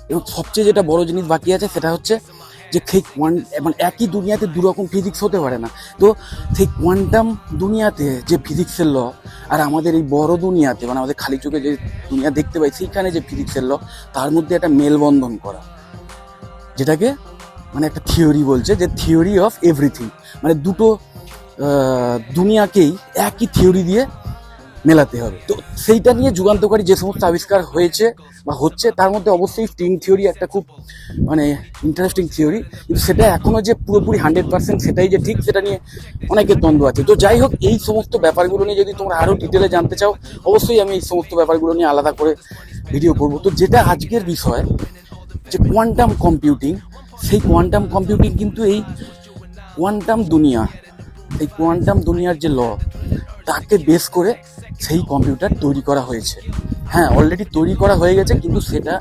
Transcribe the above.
এবং সবচেয়ে যেটা বড় জিনিস বাকি আছে সেটা হচ্ছে যে সেই মানে একই দুনিয়াতে দুরকম ফিজিক্স হতে পারে না। তো সেই কোয়ান্টাম দুনিয়াতে যে ফিজিক্সের ল আর আমাদের এই বড় দুনিয়াতে মানে আমাদের খালি চোখে যে দুনিয়া দেখতে পাই সেইখানে যে ফিজিক্সের ল, তার মধ্যে একটা মেলবন্ধন করা, যেটাকে মানে একটা থিওরি বলছে যে থিওরি অফ এভরিথিং, মানে দুটো দুনিয়াকেই একই থিওরি দিয়ে মেলাতে হবে। তো সেইটা নিয়ে যুগান্তকারী যে সমস্ত আবিষ্কার হয়েছে বা হচ্ছে, তার মধ্যে অবশ্যই স্ট্রিং থিওরি একটা খুব মানে ইন্টারেস্টিং থিওরি, কিন্তু সেটা এখনও যে পুরোপুরি 100% সেটাই যে ঠিক, সেটা নিয়ে অনেকের দ্বন্দ্ব আছে। তো যাই হোক, এই সমস্ত ব্যাপারগুলো নিয়ে যদি তোমরা আরও ডিটেলে জানতে চাও, অবশ্যই আমি এই সমস্ত ব্যাপারগুলো নিয়ে আলাদা করে ভিডিও করবো। তো যেটা আজকের বিষয়, যে কোয়ান্টাম কম্পিউটিং, সেই কোয়ান্টাম কম্পিউটিং কিন্তু এই কোয়ান্টাম দুনিয়া, এই কোয়ান্টাম দুনিয়ার যে ল, তাকে বেস করে সেই কম্পিউটার তৈরি করা হয়েছে। হ্যাঁ, অলরেডি তৈরি করা হয়ে গেছে, কিন্তু সেটা